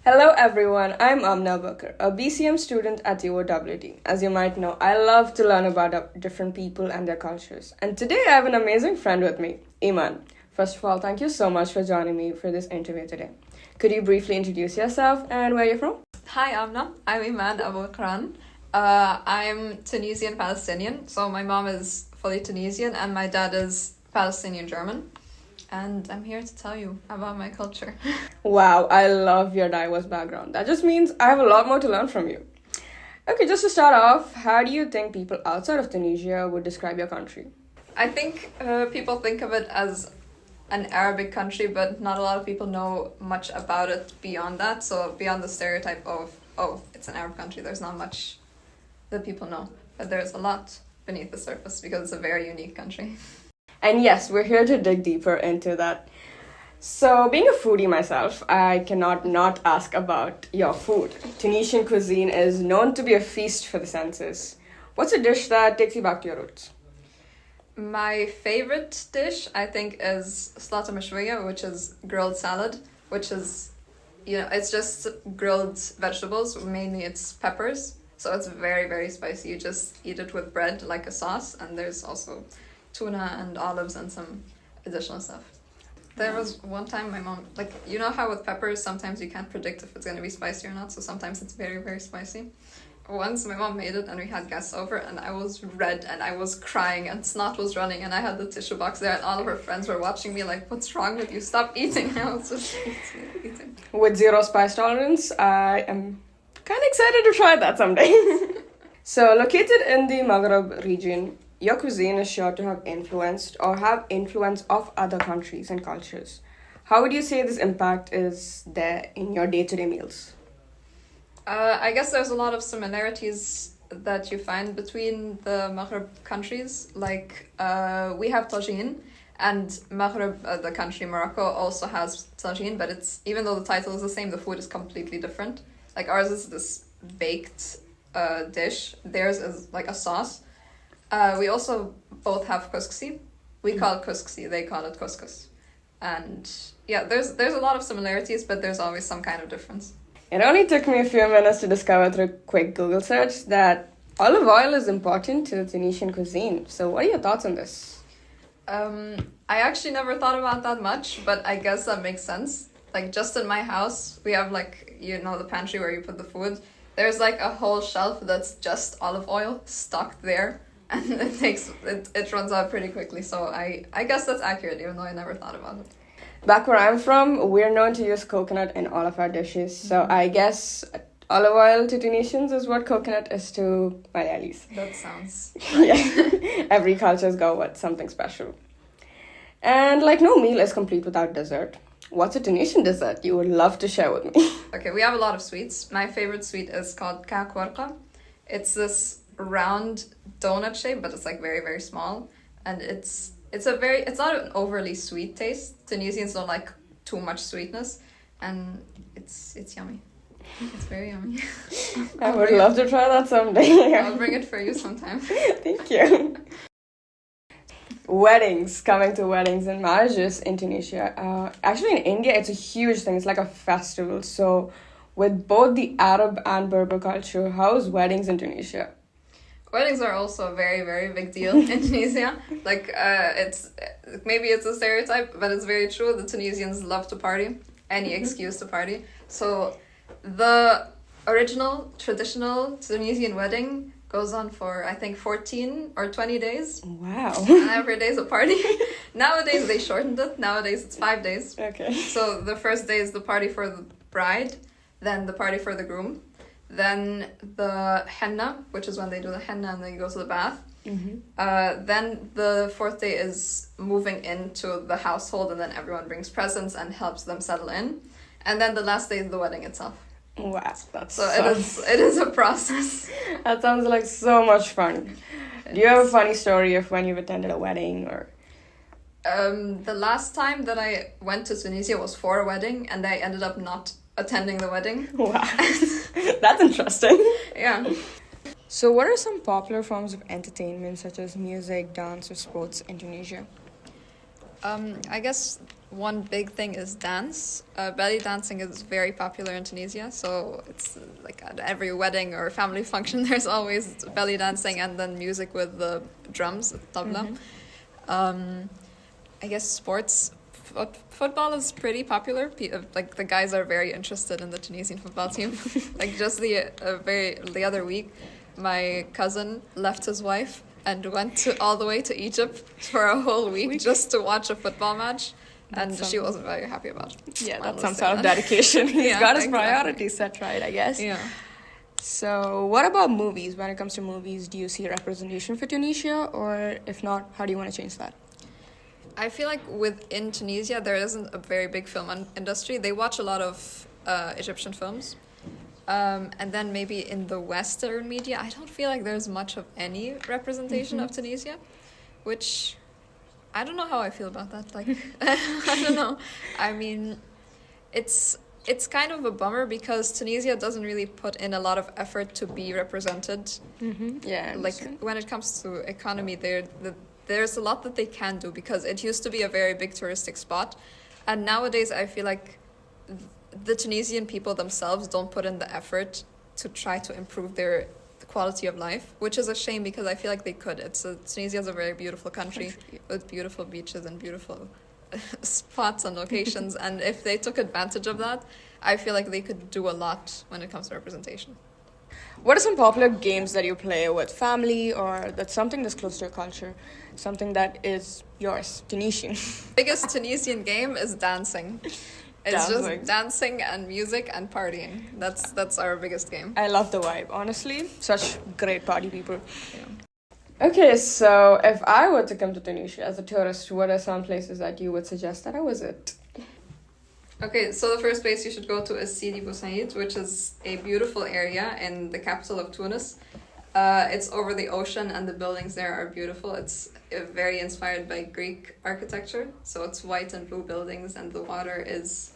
Hello everyone, I'm Amna Bakar, a BCM student at UOWT. As you might know, I love to learn about different people and their cultures. And today I have an amazing friend with me, Iman. First of all, thank you so much for joining me for this interview today. Could you briefly introduce yourself and where you're from? Hi Amna, I'm Iman Abu Quran. I'm Tunisian Palestinian, so my mom is fully Tunisian and my dad is Palestinian German. And I'm here to tell you about my culture. Wow, I love your diverse background. That just means I have a lot more to learn from you. Okay, just to start off, how do you think people outside of Tunisia would describe your country? I think people think of it as an Arabic country, but not a lot of people know much about it beyond that. So beyond the stereotype of, oh, it's an Arab country, there's not much that people know. But there's a lot beneath the surface because it's a very unique country. And yes, we're here to dig deeper into that. So, being a foodie myself, I cannot not ask about your food. Tunisian cuisine is known to be a feast for the senses. What's a dish that takes you back to your roots? My favorite dish, I think, is salata mashwiya, which is grilled salad, which is, it's just grilled vegetables. Mainly it's peppers. So it's very, very spicy. You just eat it with bread like a sauce. And there's also tuna and olives and some additional stuff. There was one time my mom, you know how with peppers, sometimes you can't predict if it's going to be spicy or not. So sometimes it's very, very spicy. Once my mom made it and we had guests over and I was red and I was crying and snot was running and I had the tissue box there and all of her friends were watching me like, what's wrong with you? Stop eating. I was just eating. With zero spice tolerance, I am kind of excited to try that someday. So, located in the Maghreb region, your cuisine is sure to have influenced or have influence of other countries and cultures. How would you say this impact is there in your day-to-day meals? I guess there's a lot of similarities that you find between the Maghreb countries. We have tagine, and Maghreb, the country Morocco, also has tagine, but it's even though the title is the same, the food is completely different. Like ours is this baked dish. Theirs is like a sauce. We also both have couscous. We call it couscous, they call it couscous. And yeah, there's a lot of similarities, but there's always some kind of difference. It only took me a few minutes to discover through a quick Google search that olive oil is important to the Tunisian cuisine. So what are your thoughts on this? I actually never thought about that much, but I guess that makes sense. Like just in my house, we have the pantry where you put the food. There's a whole shelf that's just olive oil stocked there. And it runs out pretty quickly. So I guess that's accurate, even though I never thought about it. Back where I'm from, we're known to use coconut in all of our dishes. So I guess olive oil to Tunisians is what coconut is to Malayalis. That sounds yeah. Every culture's got something special. And no meal is complete without dessert. What's a Tunisian dessert you would love to share with me? Okay, we have a lot of sweets. My favorite sweet is called kakwarqa. It's this round donut shape, but it's very, very small. And it's not an overly sweet taste. Tunisians don't like too much sweetness, and it's yummy. It's very yummy. I would love to try that someday. I'll bring it for you sometime. Thank you. Coming to weddings and marriages in Tunisia. Actually, in India, it's a huge thing. It's like a festival. So, with both the Arab and Berber culture, how's weddings in Tunisia? Weddings are also a very, very big deal in Tunisia. Maybe it's a stereotype, but it's very true. The Tunisians love to party, any excuse to party. So the original, traditional Tunisian wedding goes on for, I think, 14 or 20 days. Wow. And every day is a party. Nowadays, they shortened it. Nowadays, it's 5 days. Okay. So the first day is the party for the bride, then the party for the groom. Then the henna, which is when they do the henna and then you go to the bath. Mm-hmm. Then the fourth day is moving into the household and then everyone brings presents and helps them settle in. And then the last day is the wedding itself. Wow, it is a process. That sounds like so much fun. Do you have a funny story of when you've attended a wedding or? The last time that I went to Tunisia was for a wedding and I ended up not attending the wedding. Wow. That's interesting. Yeah. So what are some popular forms of entertainment such as music, dance, or sports in Tunisia? I guess one big thing is dance. Belly dancing is very popular in Tunisia, so it's like at every wedding or family function, there's always belly dancing and then music with the drums, the tabla. I guess sports. Football is pretty popular. Like the guys are very interested in the Tunisian football team. Like just the other week, my cousin left his wife and went all the way to Egypt for a whole week just to watch a football match. And she wasn't very happy about it. Yeah, that's some sort of dedication. He's got his priorities set right, I guess. Yeah. So what about movies? When it comes to movies, do you see representation for Tunisia? Or if not, how do you want to change that? I feel like within Tunisia, there isn't a very big film industry. They watch a lot of Egyptian films. And then maybe in the Western media, I don't feel like there's much of any representation of Tunisia, which I don't know how I feel about that. Like, I don't know. I mean, it's kind of a bummer because Tunisia doesn't really put in a lot of effort to be represented. Yeah. Like when it comes to economy, there's a lot that they can do because it used to be a very big touristic spot, and nowadays I feel like the Tunisian people themselves don't put in the effort to try to improve their quality of life, which is a shame because I feel like they could. Tunisia is a very beautiful country with beautiful beaches and beautiful spots and locations, and if they took advantage of that, I feel like they could do a lot when it comes to representation. What are some popular games that you play with family, or that's something that's close to your culture, something that is yours, Tunisian? Biggest Tunisian game is dancing. It's just dancing and music and partying. That's our biggest game. I love the vibe, honestly. Such great party people. Yeah. Okay, so if I were to come to Tunisia as a tourist, what are some places that you would suggest that I visit? Okay, so the first place you should go to is Sidi Bou Said, which is a beautiful area in the capital of Tunis. It's over the ocean and the buildings there are beautiful. It's very inspired by Greek architecture. So it's white and blue buildings and the water is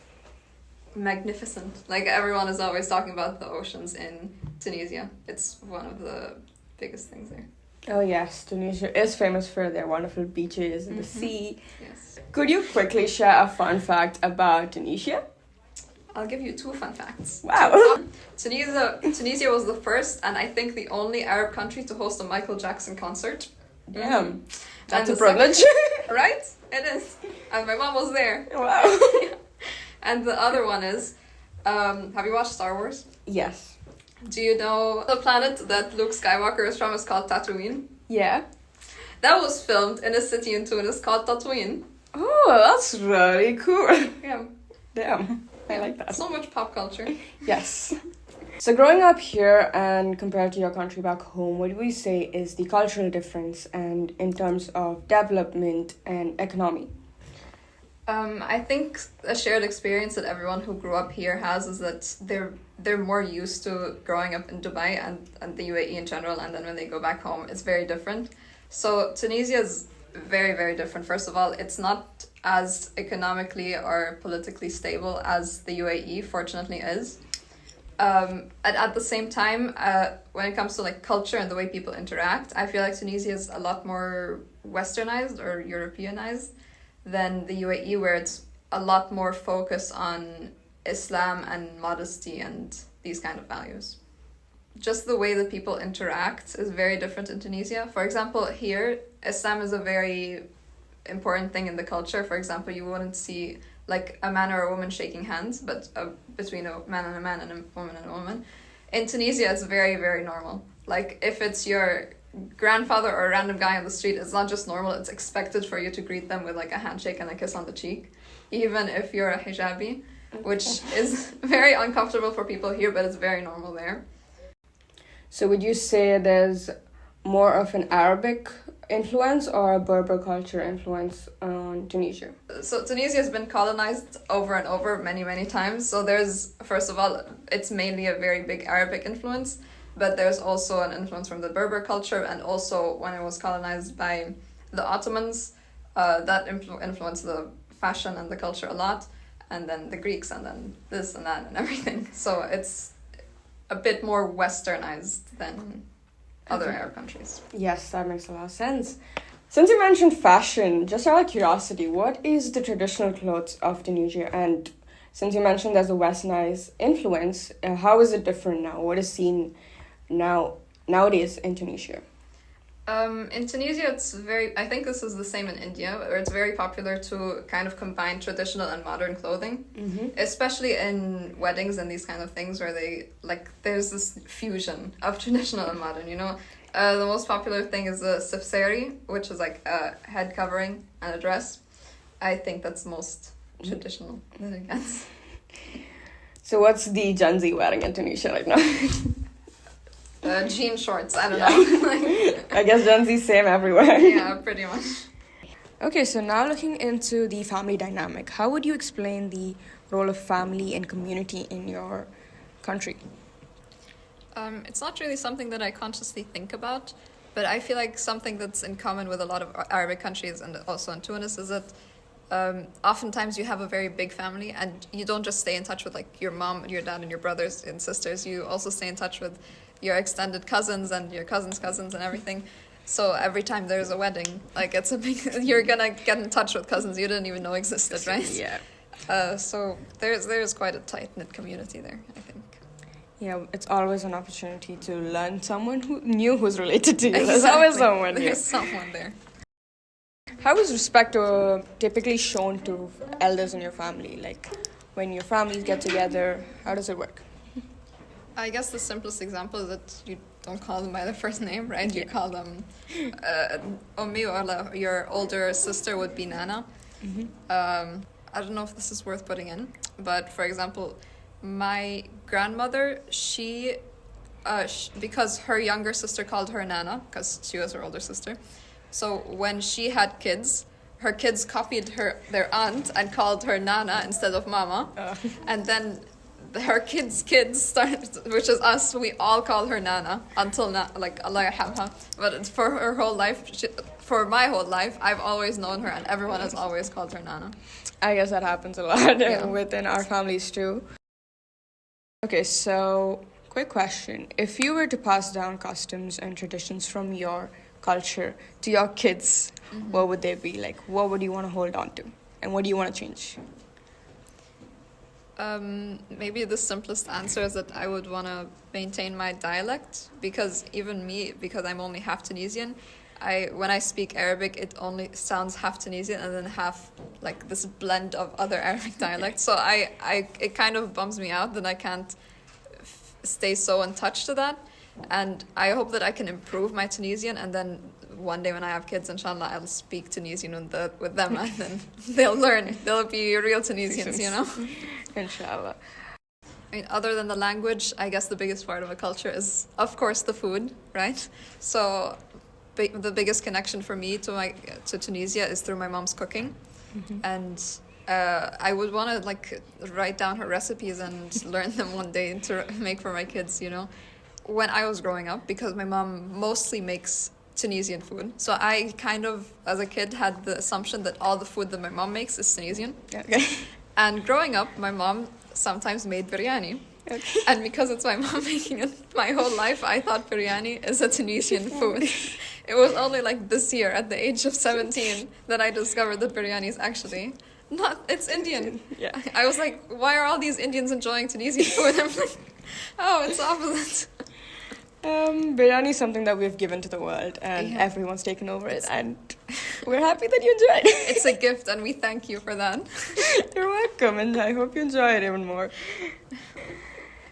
magnificent. Like everyone is always talking about the oceans in Tunisia. It's one of the biggest things there. Oh yes, Tunisia is famous for their wonderful beaches and the sea. Yes. Could you quickly share a fun fact about Tunisia? I'll give you 2 fun facts. Wow. Tunisia was the first and I think the only Arab country to host a Michael Jackson concert. Damn. That's a privilege. Right? It is. And my mom was there. Wow. And the other one is, have you watched Star Wars? Yes. Do you know the planet that Luke Skywalker is from is called Tatooine? Yeah. That was filmed in a city in Tunis called Tatooine. Oh, that's really cool. Yeah. Damn. I like that. So much pop culture. Yes. So growing up here and compared to your country back home, what do we say is the cultural difference and in terms of development and economy? I think a shared experience that everyone who grew up here has is that they're more used to growing up in Dubai and the UAE in general, and then when they go back home, it's very different. So Tunisia is very, very different. First of all, it's not as economically or politically stable as the UAE, fortunately, is. At the same time, when it comes to like culture and the way people interact, I feel like Tunisia is a lot more westernized or Europeanized than the UAE, where it's a lot more focused on Islam and modesty and these kind of values. Just the way that people interact is very different in Tunisia. For example, here, Islam is a very important thing in the culture. For example, you wouldn't see like a man or a woman shaking hands, but between a man and a woman and a woman. In Tunisia, it's very, very normal. Like if it's your grandfather or a random guy on the street, it's not just normal, it's expected for you to greet them with like a handshake and a kiss on the cheek, even if you're a hijabi, which is very uncomfortable for people here, but it's very normal there. So would you say there's more of an Arabic influence or a Berber culture influence on Tunisia? So Tunisia has been colonized over and over many, many times. So there's, first of all, it's mainly a very big Arabic influence, but there's also an influence from the Berber culture, and also when it was colonized by the Ottomans, that influenced the fashion and the culture a lot, and then the Greeks, and then this and that and everything. So it's a bit more westernized than other Arab countries. Yes, that makes a lot of sense. Since you mentioned fashion, just out of curiosity, what is the traditional clothes of Tunisia? And since you mentioned there's a westernized influence, how is it different now? What is seen nowadays in Tunisia? In Tunisia, I think this is the same in India, where it's very popular to kind of combine traditional and modern clothing, especially in weddings and these kind of things where there's this fusion of traditional and modern, you know? The most popular thing is the sari, which is like a head covering and a dress. I think that's the most traditional that it gets. So what's the Gen Z wearing in Tunisia right now? Jean shorts, I don't know. I guess Gen Z same everywhere. Yeah, pretty much. Okay, so now looking into the family dynamic, how would you explain the role of family and community in your country? It's not really something that I consciously think about, but I feel like something that's in common with a lot of Arabic countries and also in Tunis is that oftentimes you have a very big family and you don't just stay in touch with like your mom, your dad, and your brothers and sisters. You also stay in touch with your extended cousins and your cousins' cousins and everything. So every time there's a wedding, like it's a big, you're gonna get in touch with cousins you didn't even know existed, right? Yeah. So there's quite a tight-knit community there, I think. Yeah, it's always an opportunity to learn someone who's related to you. Exactly. There's always someone new. There's someone there. How is respect typically shown to elders in your family? Like when your families get together, how does it work? I guess the simplest example is that you don't call them by their first name, right? You call them Ommi, or your older sister would be Nana. I don't know if this is worth putting in, but for example, my grandmother, because her younger sister called her Nana, because she was her older sister. So when she had kids, her kids copied their aunt and called her Nana instead of Mama. And then her kids' started, which is us, we all call her Nana until now, like Allah yarhamha. But for her whole life, for my whole life, I've always known her and everyone has always called her Nana. I guess that happens a lot within our families too. Okay, so quick question. If you were to pass down customs and traditions from your culture to your kids, what would they be? Like, what would you want to hold on to? And what do you want to change? Maybe the simplest answer is that I would want to maintain my dialect, because even me, because I'm only half Tunisian, when I speak Arabic, it only sounds half Tunisian and then half like this blend of other Arabic dialects. So it kind of bums me out that I can't stay so in touch to that. And I hope that I can improve my Tunisian, and then one day when I have kids, inshallah, I'll speak Tunisian with them, and then they'll learn. They'll be real Tunisians, you know? Inshallah. I mean, other than the language, I guess the biggest part of a culture is, of course, the food, right? So the biggest connection for me to Tunisia is through my mom's cooking. And I would want to like write down her recipes and learn them one day to make for my kids, you know? When I was growing up, because my mom mostly makes Tunisian food, so I kind of, as a kid, had the assumption that all the food that my mom makes is Tunisian. Okay. And growing up, my mom sometimes made biryani. Okay. And because it's my mom making it my whole life, I thought biryani is a Tunisian food. It was only like this year, at the age of 17, that I discovered that biryani is actually it's Indian. Yeah. I was like, why are all these Indians enjoying Tunisian food? I'm like, oh, it's opposite. Biryani is something that we've given to the world, and everyone's taken over it, and we're happy that you enjoyed it. It's a gift, and we thank you for that. You're welcome, and I hope you enjoy it even more.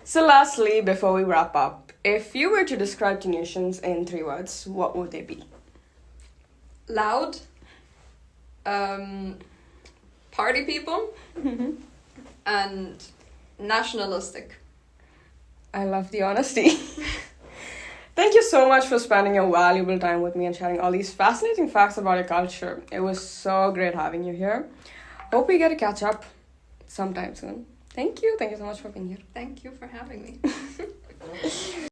So lastly, before we wrap up, if you were to describe Tunisians in 3 words, what would they be? Loud, party people, and nationalistic. I love the honesty. Thank you so much for spending your valuable time with me and sharing all these fascinating facts about your culture. It was so great having you here. Hope we get to catch up sometime soon. Thank you. Thank you so much for being here. Thank you for having me.